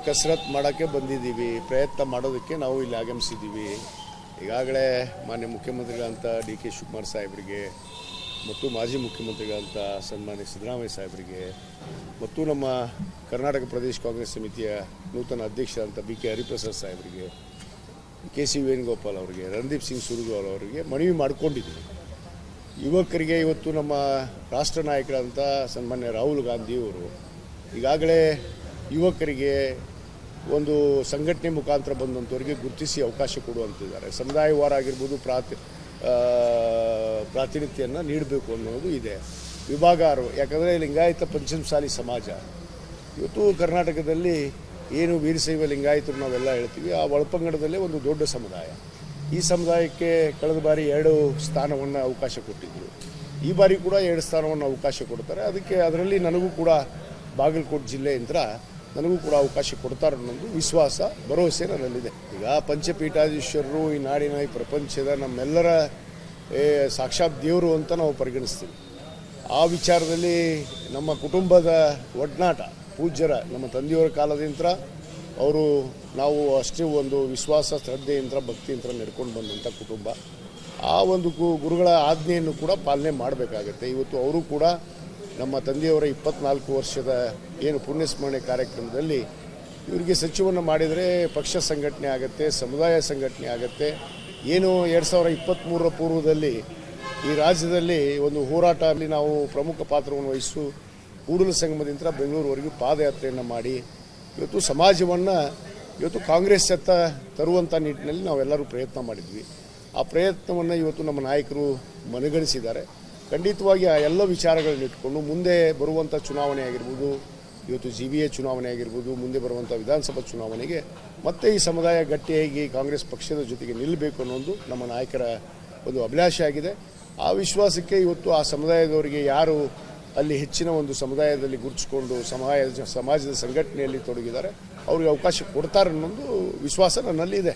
ಕಸರತ್ತು ಮಾಡೋಕ್ಕೆ ಬಂದಿದ್ದೀವಿ, ಪ್ರಯತ್ನ ಮಾಡೋದಕ್ಕೆ ನಾವು ಇಲ್ಲಿ ಆಗಮಿಸಿದ್ದೀವಿ. ಈಗಾಗಲೇ ಮಾನ್ಯ ಮುಖ್ಯಮಂತ್ರಿಗಳಂತ ಡಿ ಕೆ ಶಿವಕುಮಾರ್ ಸಾಹೇಬರಿಗೆ ಮತ್ತು ಮಾಜಿ ಮುಖ್ಯಮಂತ್ರಿಗಳಂತ ಸನ್ಮಾನ್ಯ ಸಿದ್ದರಾಮಯ್ಯ ಸಾಹೇಬರಿಗೆ ಮತ್ತು ನಮ್ಮ ಕರ್ನಾಟಕ ಪ್ರದೇಶ ಕಾಂಗ್ರೆಸ್ ಸಮಿತಿಯ ನೂತನ ಅಧ್ಯಕ್ಷರಂತ ಬಿ ಕೆ ಹರಿಪ್ರಸಾದ್ ಸಾಹೇಬರಿಗೆ, ಕೆ ಸಿ ವೇಣುಗೋಪಾಲ್ ಅವರಿಗೆ, ರಣದೀಪ್ ಸಿಂಗ್ ಸುರ್ಜೇವಾಲಾ ಅವರಿಗೆ ಮನವಿ ಮಾಡಿಕೊಂಡಿದ್ದೀವಿ. ಯುವಕರಿಗೆ ಇವತ್ತು ನಮ್ಮ ರಾಷ್ಟ್ರ ನಾಯಕರಂತ ಸನ್ಮಾನ್ಯ ರಾಹುಲ್ ಗಾಂಧಿಯವರು ಈಗಾಗಲೇ ಯುವಕರಿಗೆ ಒಂದು ಸಂಘಟನೆ ಮುಖಾಂತರ ಬಂದಂಥವರಿಗೆ ಗುರುತಿಸಿ ಅವಕಾಶ ಕೊಡುವಂತಿದ್ದಾರೆ. ಸಮುದಾಯವಾರ ಆಗಿರ್ಬೋದು ಪ್ರಾತಿನಿಧ್ಯವನ್ನು ನೀಡಬೇಕು ಅನ್ನೋದು ಇದೆ. ವಿಭಾಗ 6 ಯಾಕಂದರೆ ಲಿಂಗಾಯತ ಪಂಚಮಸಾಲಿ ಸಮಾಜ ಇವತ್ತು ಕರ್ನಾಟಕದಲ್ಲಿ ಏನು ವೀರಶೈವ ಲಿಂಗಾಯತರು ನಾವೆಲ್ಲ ಹೇಳ್ತೀವಿ, ಆ ಒಳಪಂಗಡದಲ್ಲೇ ಒಂದು ದೊಡ್ಡ ಸಮುದಾಯ. ಈ ಸಮುದಾಯಕ್ಕೆ ಕಳೆದ ಬಾರಿ 2 ಸ್ಥಾನವನ್ನು ಅವಕಾಶ ಕೊಟ್ಟಿದ್ದರು. ಈ ಬಾರಿ ಕೂಡ 2 ಸ್ಥಾನವನ್ನು ಅವಕಾಶ ಕೊಡ್ತಾರೆ. ಅದರಲ್ಲಿ ನನಗೂ ಕೂಡ ಬಾಗಲಕೋಟೆ ಜಿಲ್ಲೆಯಿಂದ ನನಗೂ ಕೂಡ ಅವಕಾಶ ಕೊಡ್ತಾರೆ ಅನ್ನೋದು ವಿಶ್ವಾಸ, ಭರವಸೆ ನನ್ನಲ್ಲಿದೆ. ಈಗ ಪಂಚಪೀಠಾಧೀಶ್ವರರು ಈ ನಾಡಿನ ಈ ಪ್ರಪಂಚದ ನಮ್ಮೆಲ್ಲರ ಸಾಕ್ಷಾತ್ ದೇವರು ಅಂತ ನಾವು ಪರಿಗಣಿಸ್ತೀವಿ. ಆ ವಿಚಾರದಲ್ಲಿ ನಮ್ಮ ಕುಟುಂಬದ ಒಡನಾಟ ಪೂಜ್ಯರ ನಮ್ಮ ತಂದೆಯವರ ಕಾಲದಿಂದ ನಾವು ಅಷ್ಟೇ ಒಂದು ವಿಶ್ವಾಸ, ಶ್ರದ್ಧೆಯಿಂದ, ಭಕ್ತಿಯಿಂದ ನಡ್ಕೊಂಡು ಬಂದಂಥ ಕುಟುಂಬ. ಆ ಒಂದು ಗುರುಗಳ ಆಜ್ಞೆಯನ್ನು ಕೂಡ ಪಾಲನೆ ಮಾಡಬೇಕಾಗತ್ತೆ. ಇವತ್ತು ಅವರು ಕೂಡ ನಮ್ಮ ತಂದೆಯವರ 24 ವರ್ಷದ ಏನು ಪುಣ್ಯಸ್ಮರಣೆ ಕಾರ್ಯಕ್ರಮದಲ್ಲಿ ಇವರಿಗೆ ಸಚಿವವನ್ನು ಮಾಡಿದರೆ ಪಕ್ಷ ಸಂಘಟನೆ ಆಗುತ್ತೆ, ಸಮುದಾಯ ಸಂಘಟನೆ ಆಗುತ್ತೆ. ಏನು 2023ರ ಪೂರ್ವದಲ್ಲಿ ಈ ರಾಜ್ಯದಲ್ಲಿ ಒಂದು ಹೋರಾಟದಲ್ಲಿ ನಾವು ಪ್ರಮುಖ ಪಾತ್ರವನ್ನು ವಹಿಸು ಕೂಡಲ ಸಂಗಮದಿಂದ ಬೆಂಗಳೂರುವರೆಗೂ ಪಾದಯಾತ್ರೆಯನ್ನು ಮಾಡಿ ಇವತ್ತು ಸಮಾಜವನ್ನು ಇವತ್ತು ಕಾಂಗ್ರೆಸ್ ಎತ್ತ ತರುವಂಥ ನಿಟ್ಟಿನಲ್ಲಿ ನಾವೆಲ್ಲರೂ ಪ್ರಯತ್ನ ಮಾಡಿದ್ವಿ. ಆ ಪ್ರಯತ್ನವನ್ನು ಇವತ್ತು ನಮ್ಮ ನಾಯಕರು ಮನಗಣಿಸಿದ್ದಾರೆ. ಖಂಡಿತವಾಗಿ ಆ ಎಲ್ಲ ವಿಚಾರಗಳನ್ನ ಇಟ್ಕೊಂಡು ಮುಂದೆ ಬರುವಂಥ ಚುನಾವಣೆ ಆಗಿರ್ಬೋದು, ಇವತ್ತು GBA ಚುನಾವಣೆ ಆಗಿರ್ಬೋದು, ಮುಂದೆ ಬರುವಂಥ ವಿಧಾನಸಭಾ ಚುನಾವಣೆಗೆ ಮತ್ತೆ ಈ ಸಮುದಾಯ ಗಟ್ಟಿಯಾಗಿ ಕಾಂಗ್ರೆಸ್ ಪಕ್ಷದ ಜೊತೆಗೆ ನಿಲ್ಲಬೇಕು ಅನ್ನೋದು ನಮ್ಮ ನಾಯಕರ ಒಂದು ಅಭಿಲಾಷೆ ಆಗಿದೆ. ಆ ವಿಶ್ವಾಸಕ್ಕೆ ಇವತ್ತು ಆ ಸಮುದಾಯದವರಿಗೆ ಯಾರು ಅಲ್ಲಿ ಹೆಚ್ಚಿನ ಒಂದು ಸಮುದಾಯದಲ್ಲಿ ಗುರುತಿಸಿಕೊಂಡು ಸಮಾಜದ ಸಂಘಟನೆಯಲ್ಲಿ ತೊಡಗಿದ್ದಾರೆ ಅವ್ರಿಗೆ ಅವಕಾಶ ಕೊಡ್ತಾರೆ ಅನ್ನೋದು ವಿಶ್ವಾಸ ನನ್ನಲ್ಲಿದೆ.